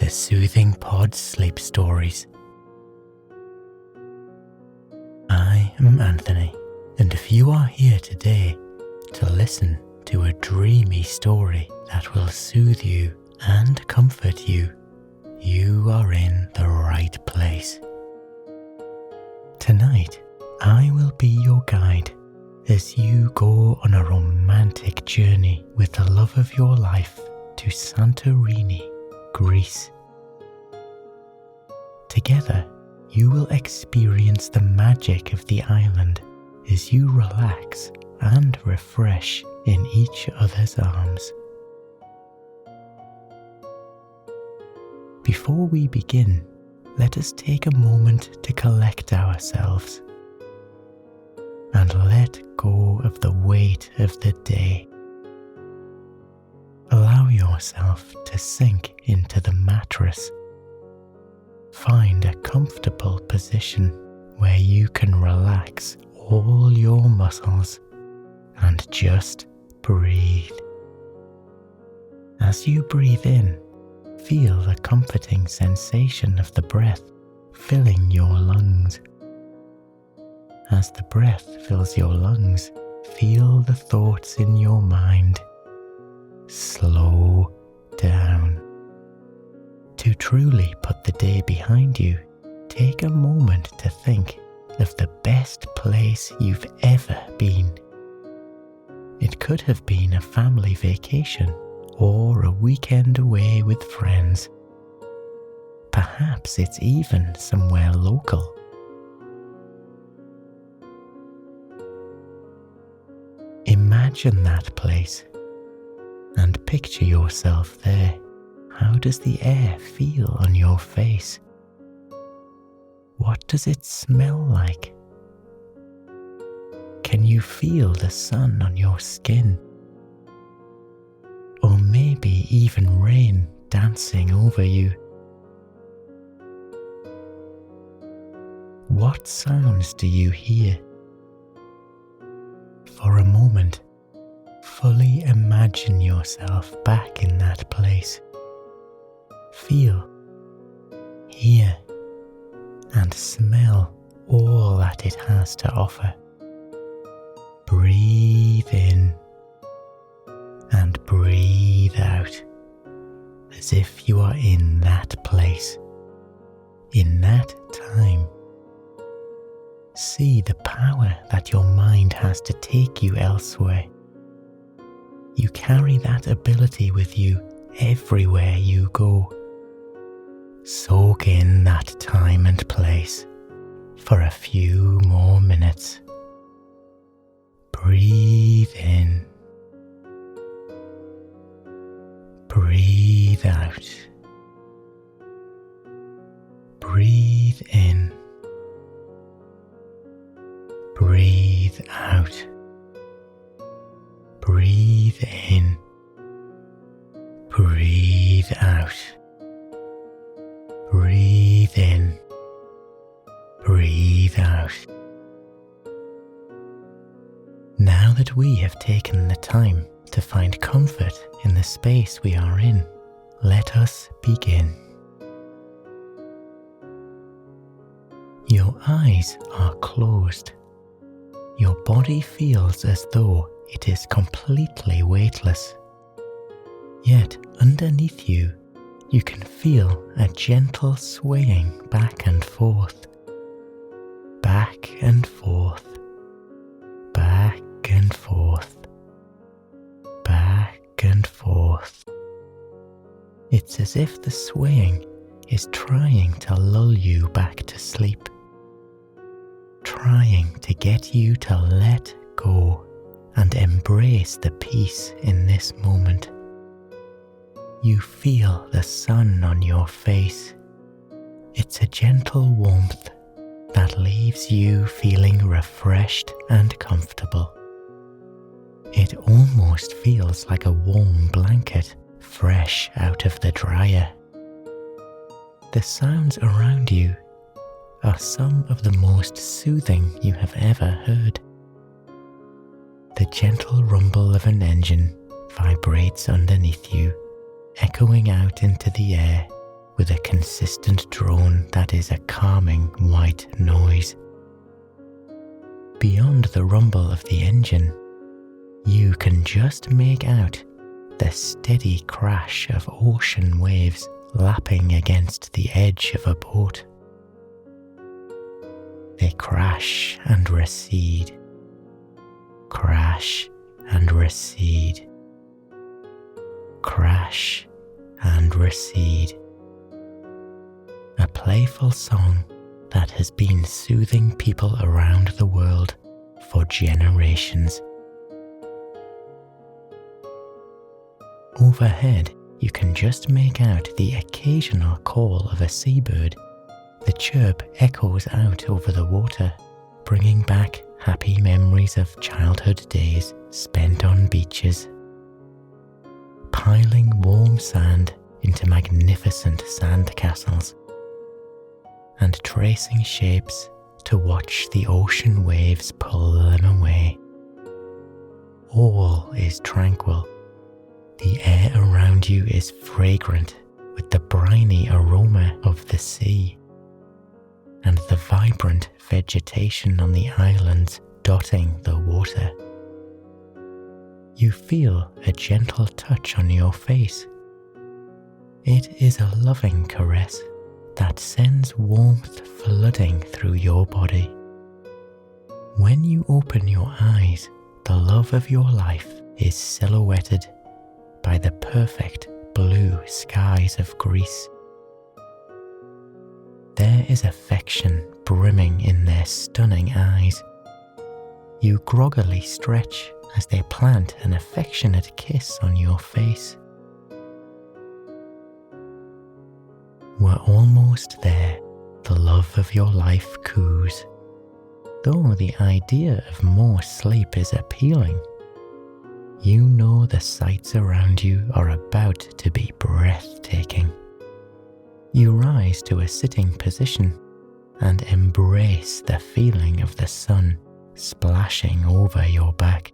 the Soothing Pod Sleep Stories. I am Anthony, and if you are here today to listen to a dreamy story that will soothe you and comfort you, you are in the right place. Tonight, I will be your guide as you go on a romantic journey with the love of your life to Santorini, Greece. Together, you will experience the magic of the island as you relax and refresh in each other's arms. Before we begin, let us take a moment to collect ourselves and let go of the weight of the day. Allow yourself to sink into the mattress. Find a comfortable position where you can relax all your muscles and just breathe. As you breathe in, feel the comforting sensation of the breath filling your lungs. As the breath fills your lungs, feel the thoughts in your mind slow down. To truly put the day behind you, take a moment to think of the best place you've ever been. It could have been a family vacation or a weekend away with friends. Perhaps it's even somewhere local. Imagine that place and picture yourself there. How does the air feel on your face? What does it smell like? Can you feel the sun on your skin? Or maybe even rain dancing over you? What sounds do you hear? For a moment, fully imagine yourself back in that place. Feel, hear, and smell all that it has to offer. Breathe in and breathe out as if you are in that place, in that time. See the power that your mind has to take you elsewhere. You carry that ability with you everywhere you go. Soak in that time and place for a few more minutes. Breathe in. Breathe out. Breathe in. Breathe out. Breathe in. Breathe out. Breathe in. Breathe out. Now that we have taken the time to find comfort in the space we are in, let us begin. Your eyes are closed. Your body feels as though it is completely weightless. Yet underneath you, you can feel a gentle swaying back and forth, back and forth, back and forth, back and forth. It's as if the swaying is trying to lull you back to sleep, trying to get you to let go and embrace the peace in this moment. You feel the sun on your face. It's a gentle warmth that leaves you feeling refreshed and comfortable. It almost feels like a warm blanket fresh out of the dryer. The sounds around you are some of the most soothing you have ever heard. The gentle rumble of an engine vibrates underneath you, echoing out into the air with a consistent drone that is a calming white noise. Beyond the rumble of the engine, you can just make out the steady crash of ocean waves lapping against the edge of a boat. They crash and recede, crash and recede, crash and recede. A playful song that has been soothing people around the world for generations. Overhead, you can just make out the occasional call of a seabird. The chirp echoes out over the water, bringing back happy memories of childhood days spent on beaches. Piling warm sand into magnificent sand castles, and tracing shapes to watch the ocean waves pull them away. All is tranquil. The air around you is fragrant with the briny aroma of the sea, and the vibrant vegetation on the islands dotting the water. You feel a gentle touch on your face. It is a loving caress that sends warmth flooding through your body. When you open your eyes, the love of your life is silhouetted by the perfect blue skies of Greece. There is affection brimming in their stunning eyes. You groggily stretch as they plant an affectionate kiss on your face. We're almost there, the love of your life coos. Though the idea of more sleep is appealing, you know the sights around you are about to be breathtaking. You rise to a sitting position and embrace the feeling of the sun splashing over your back.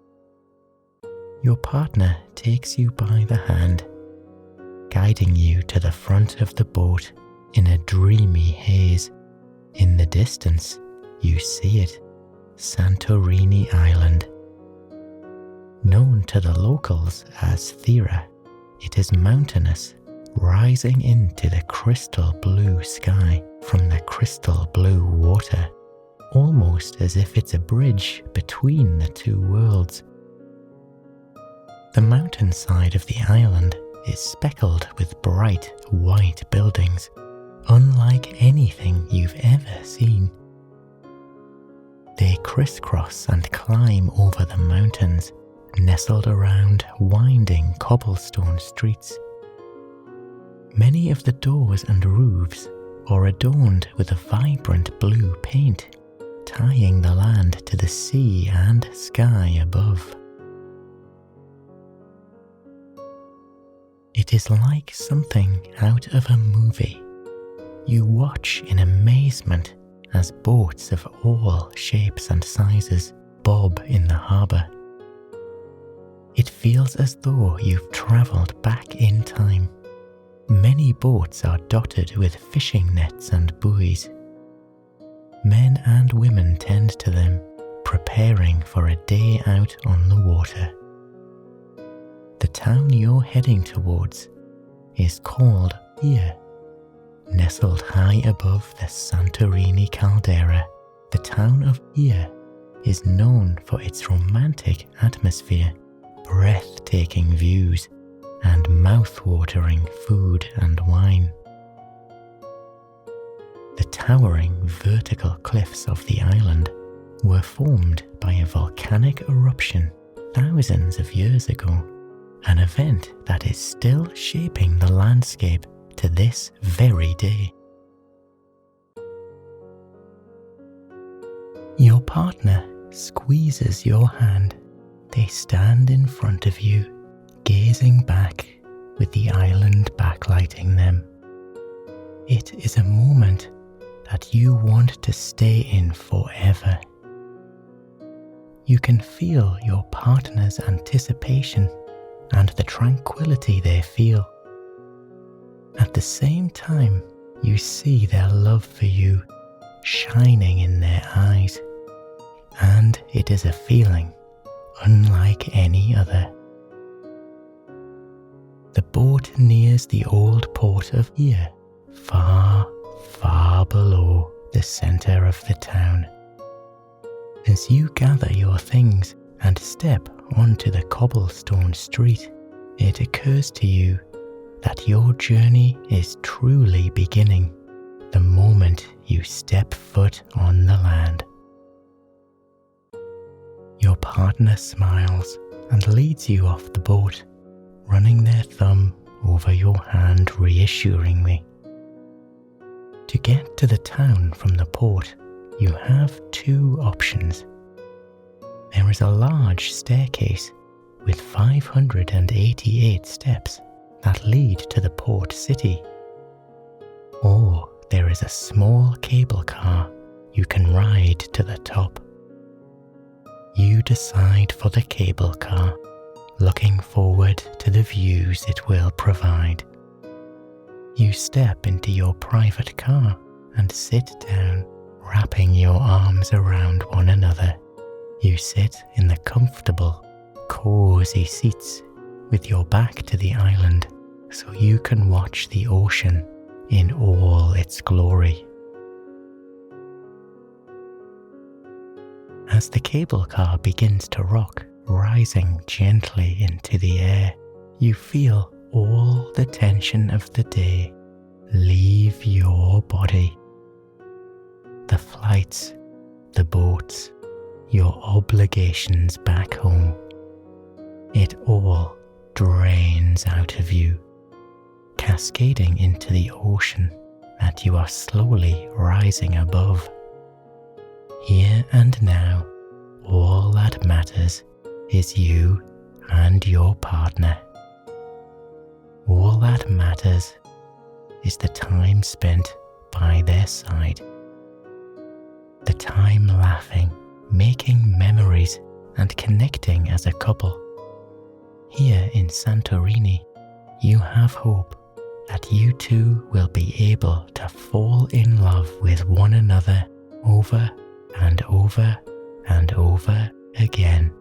Your partner takes you by the hand, guiding you to the front of the boat in a dreamy haze. In the distance, you see it, Santorini Island. Known to the locals as Thera, it is mountainous, rising into the crystal blue sky from the crystal blue water, almost as if it's a bridge between the two worlds. The mountainside of the island is speckled with bright white buildings, unlike anything you've ever seen. They crisscross and climb over the mountains, nestled around winding cobblestone streets. Many of the doors and roofs are adorned with a vibrant blue paint, tying the land to the sea and sky above. It is like something out of a movie. You watch in amazement as boats of all shapes and sizes bob in the harbour. It feels as though you've travelled back in time. Many boats are dotted with fishing nets and buoys. Men and women tend to them, preparing for a day out on the water. The town you're heading towards is called Ia. Nestled high above the Santorini caldera, the town of Ia is known for its romantic atmosphere, breathtaking views, and mouth-watering food and wine. The towering vertical cliffs of the island were formed by a volcanic eruption thousands of years ago, an event that is still shaping the landscape to this very day. Your partner squeezes your hand. They stand in front of you, gazing back with the island backlighting them. It is a moment that you want to stay in forever. You can feel your partner's anticipation and the tranquility they feel. At at the same time you see their love for you shining in their eyes, and it is a feeling unlike any other. The boat nears the old port of Ear, far, far below the centre of the town. As you gather your things and step onto the cobblestone street, it occurs to you that your journey is truly beginning the moment you step foot on the land. Your partner smiles and leads you off the boat, running their thumb over your hand reassuringly. To get to the town from the port, you have two options. There is a large staircase with 588 steps that lead to the port city. Or there is a small cable car you can ride to the top. You decide for the cable car, looking forward to the views it will provide. You step into your private car and sit down, wrapping your arms around one another. You sit in the comfortable, cozy seats with your back to the island so you can watch the ocean in all its glory. As the cable car begins to rock, rising gently into the air, you feel all the tension of the day leave your body. The flights, the boats, your obligations back home. It all drains out of you, cascading into the ocean that you are slowly rising above. Here and now, all that matters is you and your partner. All that matters is the time spent by their side. The time laughing, making memories and connecting as a couple. Here in Santorini, you have hope that you two will be able to fall in love with one another over and over and over again.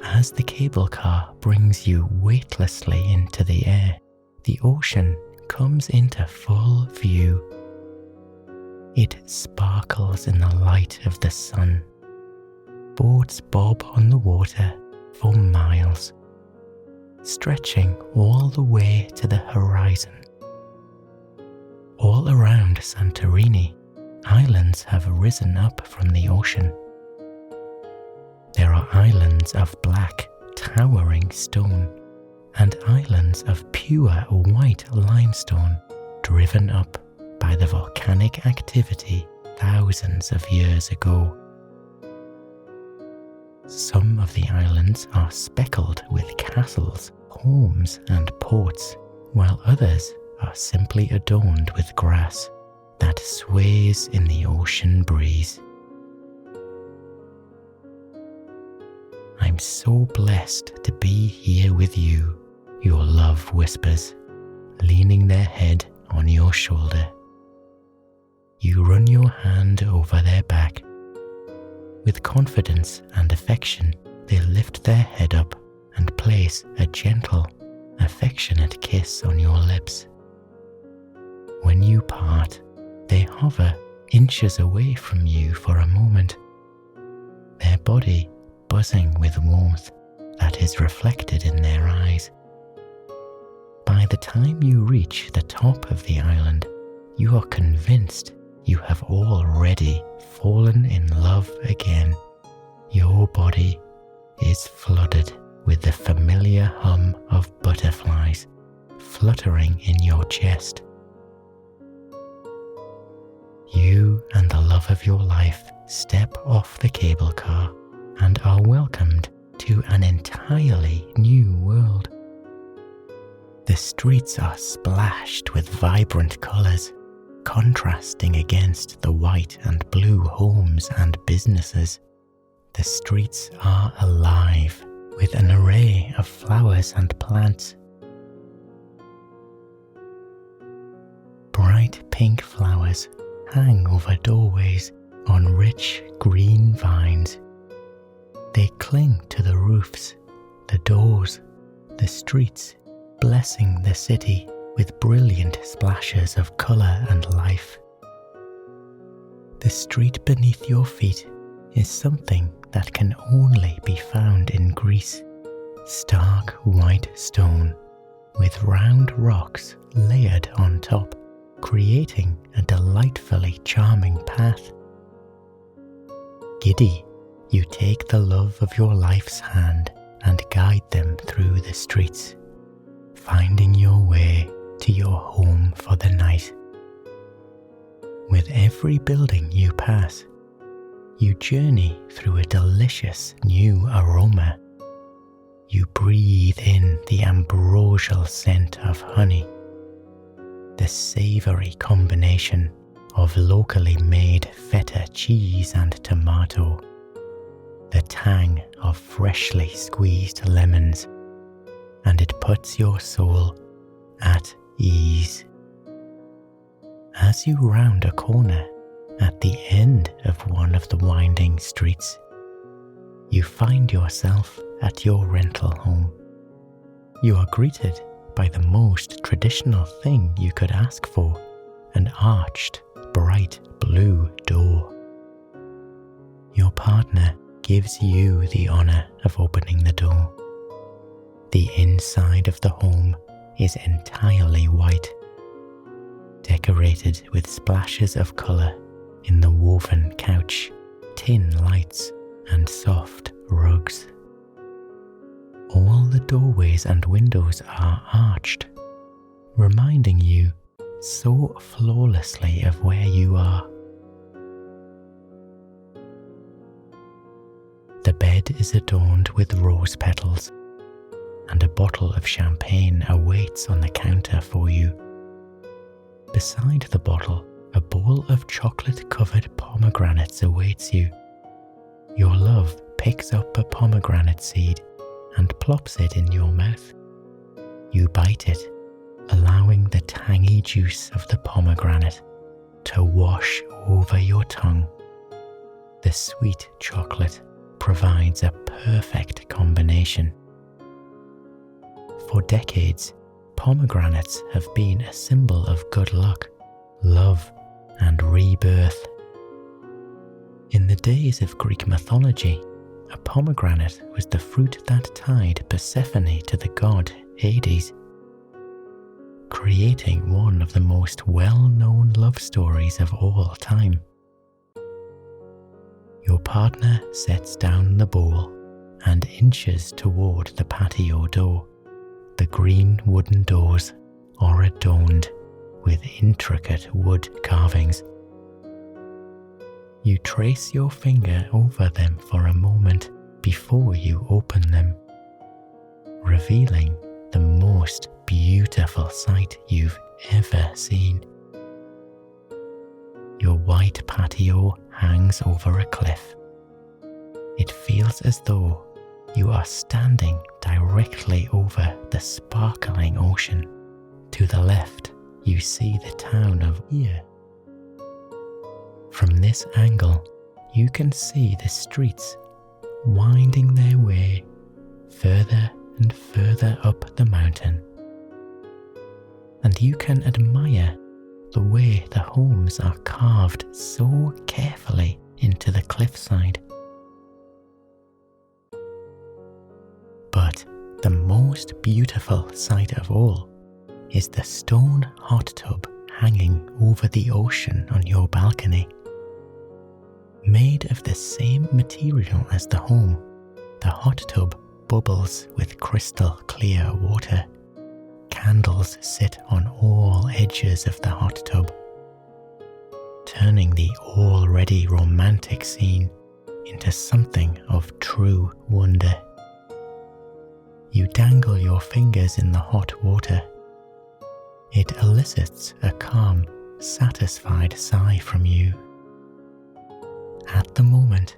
As the cable car brings you weightlessly into the air, the ocean comes into full view. It sparkles in the light of the sun. Boats bob on the water for miles, stretching all the way to the horizon. All around Santorini, islands have risen up from the ocean. There are islands of black, towering stone and islands of pure white limestone driven up by the volcanic activity thousands of years ago. Some of the islands are speckled with castles, homes and ports, while others are simply adorned with grass that sways in the ocean breeze. I'm so blessed to be here with you, your love whispers, leaning their head on your shoulder. You run your hand over their back. With confidence and affection, they lift their head up and place a gentle, affectionate kiss on your lips. When you part, they hover inches away from you for a moment, their body buzzing with warmth that is reflected in their eyes. By the time you reach the top of the island, you are convinced you have already fallen in love again. Your body is flooded with the familiar hum of butterflies fluttering in your chest. You and the love of your life step off the cable car and are welcomed to an entirely new world. The streets are splashed with vibrant colours, contrasting against the white and blue homes and businesses. The streets are alive with an array of flowers and plants. pink flowers hang over doorways on rich green vines. They cling to the roofs, the doors, the streets, blessing the city with brilliant splashes of colour and life. The street beneath your feet is something that can only be found in Greece. Stark white stone with round rocks layered on top, creating a delightfully charming path. Giddy, you take the love of your life's hand and guide them through the streets, finding your way to your home for the night. With every building you pass, you journey through a delicious new aroma. You breathe in the ambrosial scent of honey, the savoury combination of locally made feta cheese and tomato, the tang of freshly squeezed lemons, and it puts your soul at ease. As you round a corner at the end of one of the winding streets, you find yourself at your rental home. You are greeted by the most traditional thing you could ask for, an arched, bright blue door. Your partner gives you the honour of opening the door. The inside of the home is entirely white, decorated with splashes of colour in the woven couch, tin lights, and soft rugs. All the doorways and windows are arched, reminding you so flawlessly of where you are. The bed is adorned with rose petals, and a bottle of champagne awaits on the counter for you. Beside the bottle, a bowl of chocolate-covered pomegranates awaits you. Your love picks up a pomegranate seed and plops it in your mouth. You bite it, allowing the tangy juice of the pomegranate to wash over your tongue. The sweet chocolate provides a perfect combination. For decades, pomegranates have been a symbol of good luck, love, and rebirth. In the days of Greek mythology, a pomegranate was the fruit that tied Persephone to the god Hades, creating one of the most well-known love stories of all time. Your partner sets down the bowl and inches toward the patio door. The green wooden doors are adorned with intricate wood carvings. You trace your finger over them for a moment before you open them, revealing the most beautiful sight you've ever seen. Your white patio hangs over a cliff. It feels as though you are standing directly over the sparkling ocean. To the left, you see the town of Ear. From this angle, you can see the streets winding their way further and further up the mountain. And you can admire the way the homes are carved so carefully into the cliffside. But the most beautiful sight of all is the stone hot tub hanging over the ocean on your balcony. Made of the same material as the home, the hot tub bubbles with crystal clear water. Candles sit on all edges of the hot tub, turning the already romantic scene into something of true wonder. You dangle your fingers in the hot water. It elicits a calm, satisfied sigh from you. At the moment,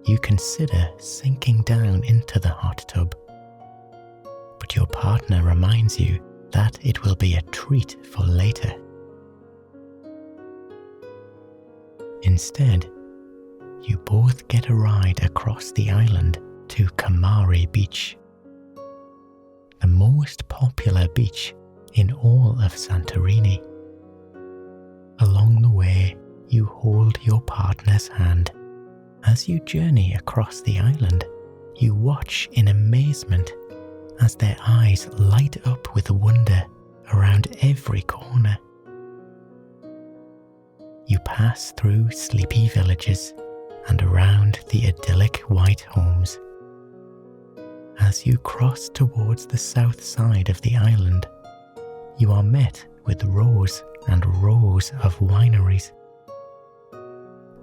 you consider sinking down into the hot tub, but your partner reminds you that it will be a treat for later. Instead, you both get a ride across the island to Kamari Beach, the most popular beach in all of Santorini. Along the way, you hold your partner's hand. As you journey across the island, you watch in amazement as their eyes light up with wonder around every corner. You pass through sleepy villages and around the idyllic white homes. As you cross towards the south side of the island, you are met with rows and rows of wineries.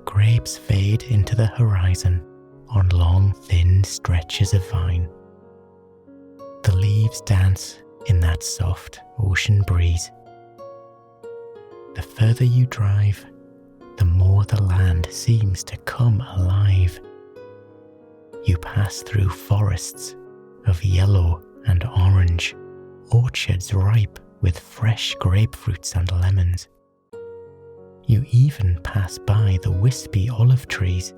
Grapes fade into the horizon on long, thin stretches of vine. The leaves dance in that soft ocean breeze. The further you drive, the more the land seems to come alive. You pass through forests of yellow and orange, orchards ripe with fresh grapefruits and lemons. You even pass by the wispy olive trees,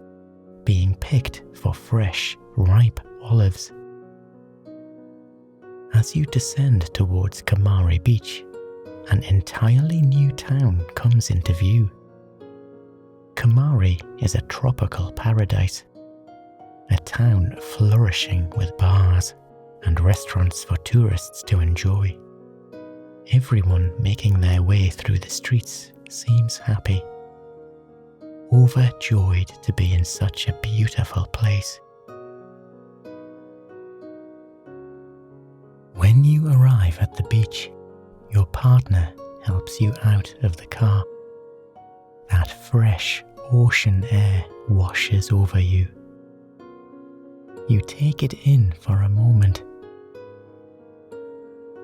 being picked for fresh, ripe olives. As you descend towards Kamari Beach, an entirely new town comes into view. Kamari is a tropical paradise, a town flourishing with bars and restaurants for tourists to enjoy. Everyone making their way through the streets seems happy, overjoyed to be in such a beautiful place. When you arrive at the beach, your partner helps you out of the car. That fresh ocean air washes over you. You take it in for a moment,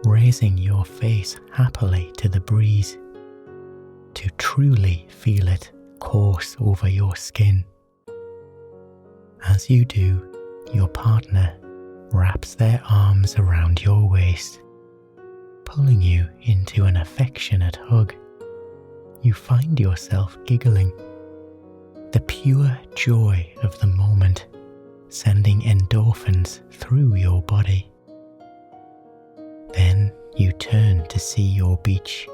raising your face happily to the breeze, to truly feel it course over your skin. As you do, your partner wraps their arms around your waist, pulling you into an affectionate hug. You find yourself giggling, the pure joy of the moment sending endorphins through your body. Then you turn to see your beach,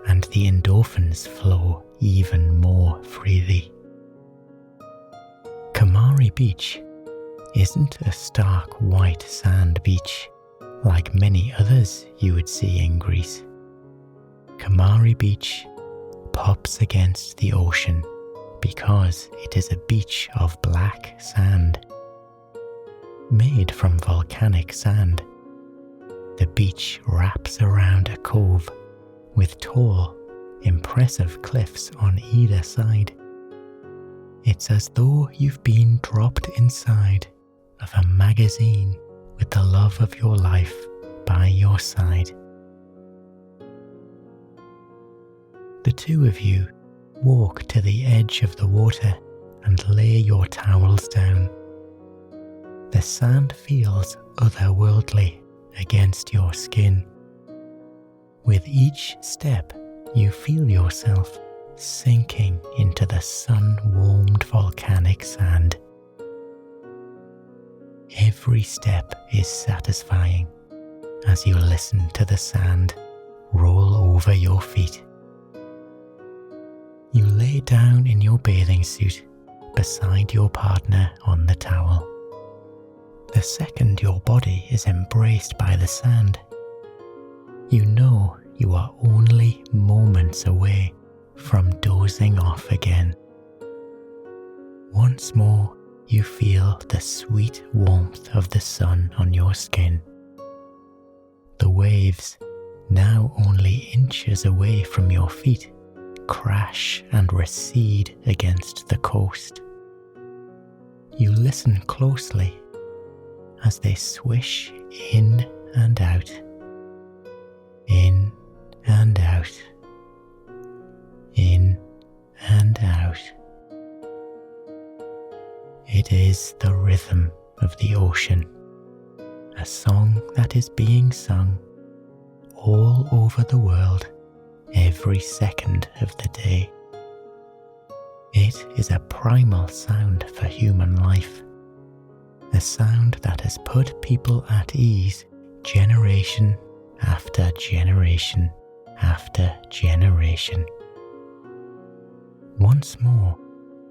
and the endorphins flow even more freely. Kamari Beach isn't a stark white sand beach like many others you would see in Greece. Kamari Beach pops against the ocean because it is a beach of black sand. Made from volcanic sand, the beach wraps around a cove with tall, impressive cliffs on either side. It's as though you've been dropped inside of a magazine with the love of your life by your side. The two of you walk to the edge of the water and lay your towels down. The sand feels otherworldly against your skin. With each step, you feel yourself sinking into the sun-warmed volcanic sand. Every step is satisfying as you listen to the sand roll over your feet. You lay down in your bathing suit beside your partner on the towel. The second your body is embraced by the sand, you know you are only moments away from dozing off again. Once more, you feel the sweet warmth of the sun on your skin. The waves, now only inches away from your feet, crash and recede against the coast. You listen closely as they swish in and out, in and out, in and out. It is the rhythm of the ocean, a song that is being sung all over the world every second of the day. It is a primal sound for human life, a sound that has put people at ease generation after generation after generation. Once more,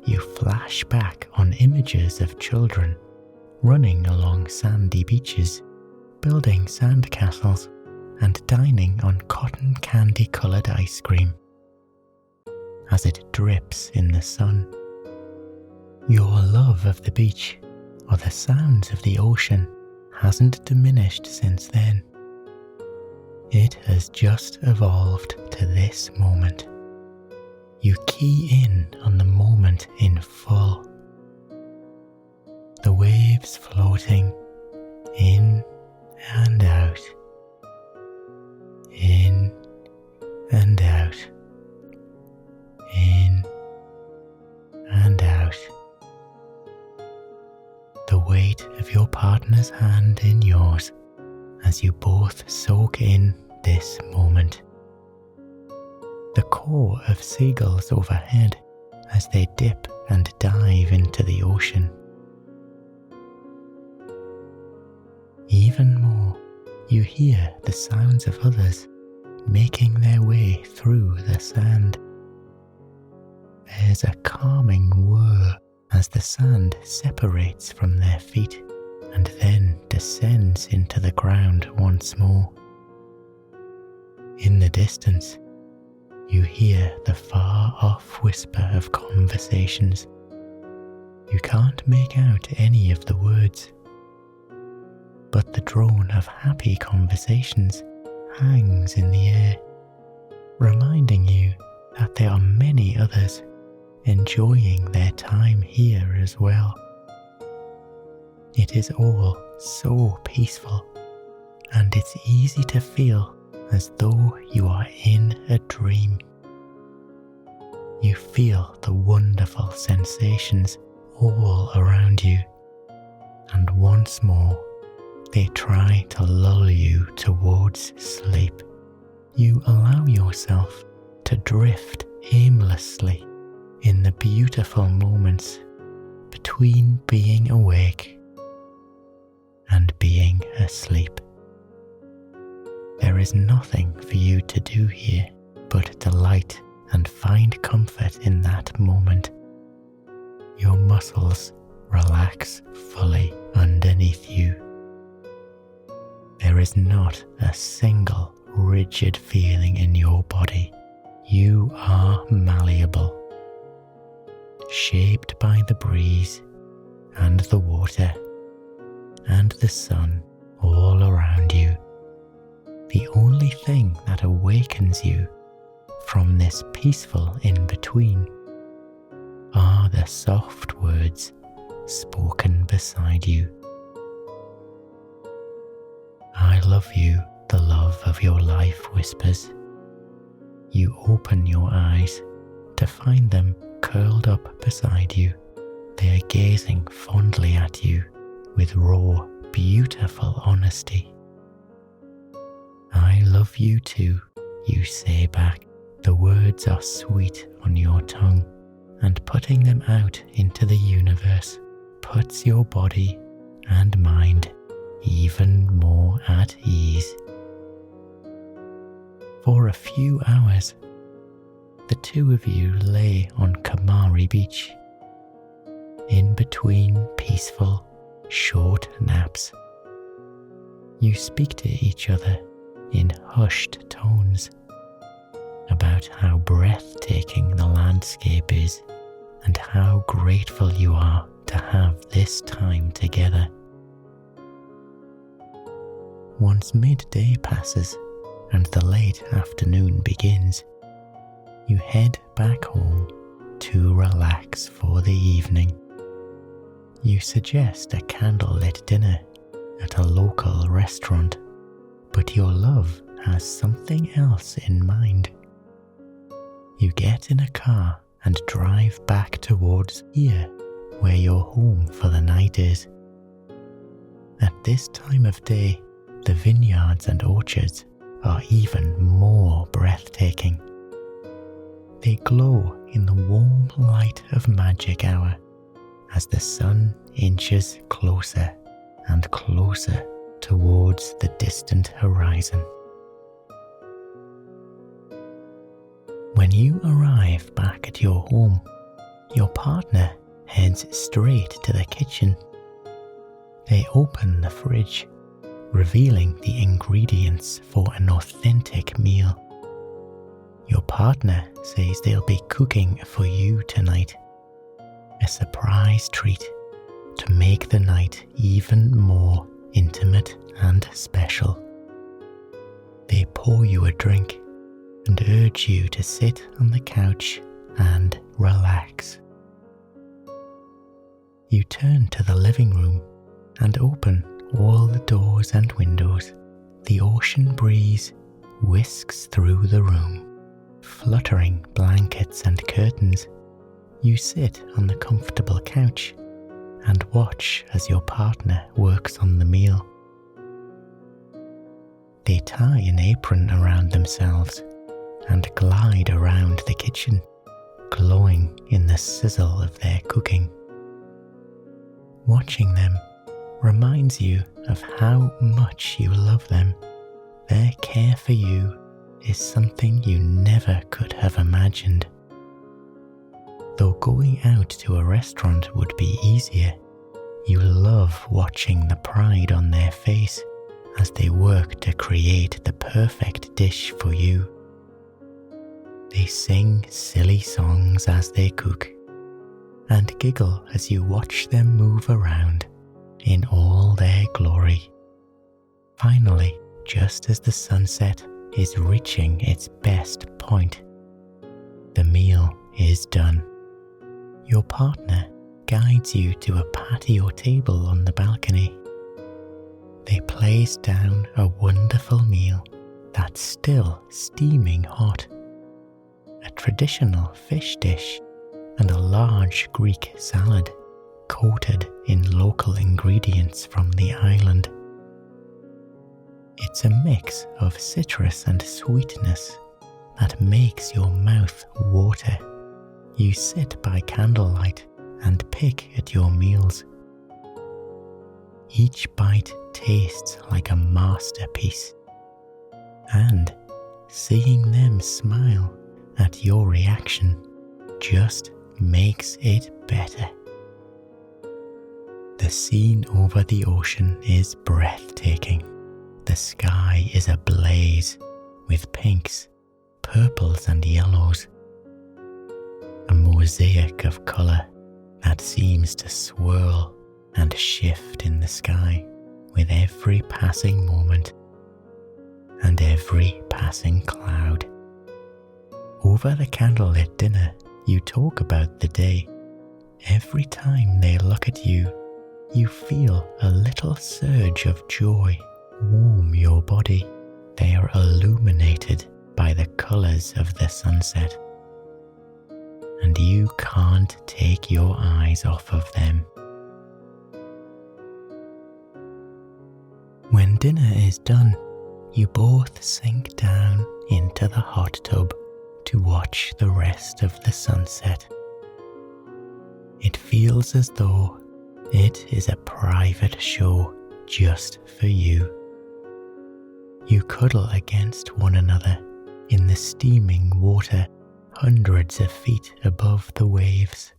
you flash back on images of children running along sandy beaches, building sandcastles, and dining on cotton candy-coloured ice cream. As it drips in the sun, your love of the beach or the sounds of the ocean hasn't diminished since then. It has just evolved to this moment. You key in on the moment in full. The waves floating in and out, in and out, in and out. The weight of your partner's hand in yours as you both soak in this moment. The call of seagulls overhead as they dip and dive into the ocean. Even more, you hear the sounds of others making their way through the sand. There's a calming whir as the sand separates from their feet and then descends into the ground once more. In the distance, you hear the far-off whisper of conversations. You can't make out any of the words, but the drone of happy conversations hangs in the air, reminding you that there are many others enjoying their time here as well. It is all so peaceful, and it's easy to feel as though you are in a dream. You feel the wonderful sensations all around you, and once more they try to lull you towards sleep. You allow yourself to drift aimlessly in the beautiful moments between being awake and being asleep. There is nothing for you to do here but delight and find comfort in that moment. Your muscles relax fully underneath you. There is not a single rigid feeling in your body. You are malleable, shaped by the breeze and the water and the sun all around you. The only thing that awakens you from this peaceful in-between are the soft words spoken beside you. I love you, the love of your life whispers. You open your eyes to find them curled up beside you. They are gazing fondly at you with raw, beautiful honesty. I love you too, you say back. The words are sweet on your tongue, and putting them out into the universe puts your body and mind even more at ease. For a few hours, the two of you lay on Kamari Beach, in between peaceful, short naps. You speak to each other in hushed tones about how breathtaking the landscape is and how grateful you are to have this time together. Once midday passes and the late afternoon begins, you head back home to relax for the evening. You suggest a candlelit dinner at a local restaurant, but your love has something else in mind. You get in a car and drive back towards here, where your home for the night is. At this time of day, the vineyards and orchards are even more breathtaking. They glow in the warm light of magic hour as the sun inches closer and closer towards the distant horizon. When you arrive back at your home, your partner heads straight to the kitchen. They open the fridge, revealing the ingredients for an authentic meal. Your partner says they'll be cooking for you tonight, a surprise treat to make the night even more intimate and special. They pour you a drink and urge you to sit on the couch and relax. You turn to the living room and open all the doors and windows. The ocean breeze whisks through the room, fluttering blankets and curtains. You sit on the comfortable couch and watch as your partner works on the meal. They tie an apron around themselves and glide around the kitchen, glowing in the sizzle of their cooking. Watching them reminds you of how much you love them. Their care for you is something you never could have imagined. Though going out to a restaurant would be easier, you love watching the pride on their face as they work to create the perfect dish for you. They sing silly songs as they cook and giggle as you watch them move around in all their glory. Finally, just as the sunset is reaching its best point, the meal is done. Your partner guides you to a patio table on the balcony. They place down a wonderful meal that's still steaming hot, a traditional fish dish and a large Greek salad coated in local ingredients from the island. It's a mix of citrus and sweetness that makes your mouth water. You sit by candlelight and pick at your meals. Each bite tastes like a masterpiece, and seeing them smile at your reaction just makes it better. The scene over the ocean is breathtaking. The sky is ablaze with pinks, purples and yellows, a mosaic of colour that seems to swirl and shift in the sky with every passing moment and every passing cloud. Over the candlelit dinner, you talk about the day. Every time they look at you, you feel a little surge of joy warm your body. They are illuminated by the colours of the sunset, and you can't take your eyes off of them. When dinner is done, you both sink down into the hot tub to watch the rest of the sunset. It feels as though it is a private show just for you. You cuddle against one another in the steaming water hundreds of feet above the waves.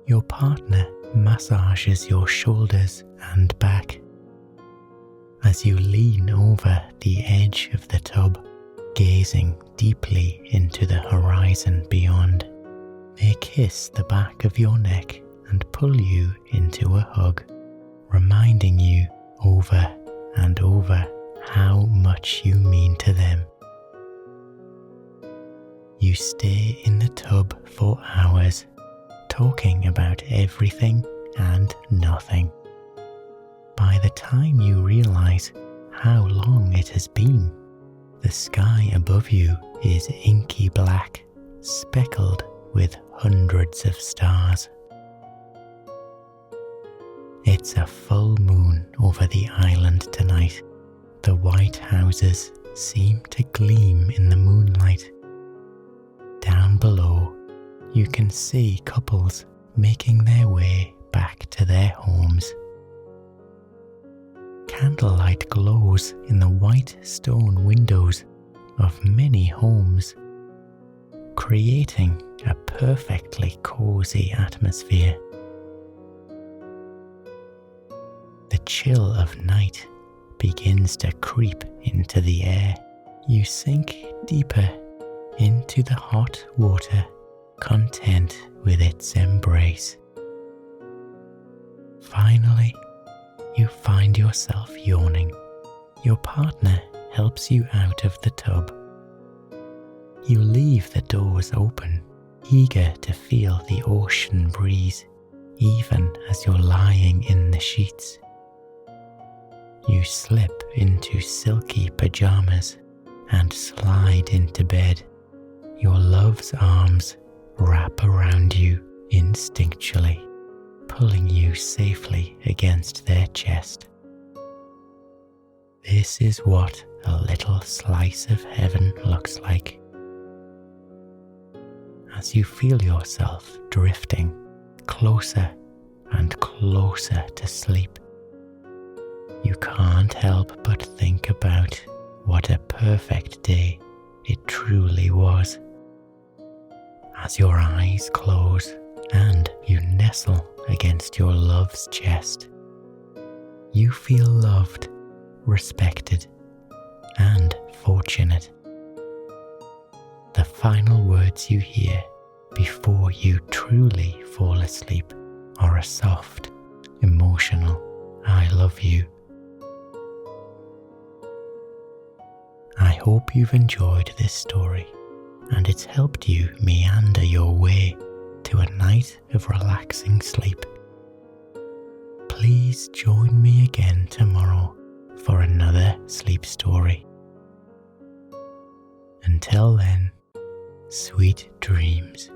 Your partner massages your shoulders and back. As you lean over the edge of the tub, gazing deeply into the horizon beyond, they kiss the back of your neck and pull you into a hug, reminding you over and over how much you mean to them. You stay in the tub for hours, talking about everything and nothing. By the time you realize how long it has been, the sky above you is inky black, speckled with hundreds of stars. It's a full moon over the island tonight. The white houses seem to gleam in the moonlight. down below, you can see couples making their way back to their homes. Candlelight glows in the white stone windows of many homes, creating a perfectly cozy atmosphere. The chill of night begins to creep into the air. You sink deeper into the hot water, content with its embrace. Finally, you find yourself yawning. Your partner helps you out of the tub. You leave the doors open, eager to feel the ocean breeze, even as you're lying in the sheets. You slip into silky pajamas and slide into bed. Your love's arms wrap around you instinctually, pulling you safely against their chest. This is what a little slice of heaven looks like. As you feel yourself drifting closer and closer to sleep, you can't help but think about what a perfect day it truly was. As your eyes close and you nestle against your love's chest, you feel loved, respected, and fortunate. The final words you hear before you truly fall asleep are a soft, emotional "I love you." I hope you've enjoyed this story and it's helped you meander your way to a night of relaxing sleep. Please join me again tomorrow for another sleep story. Until then, sweet dreams.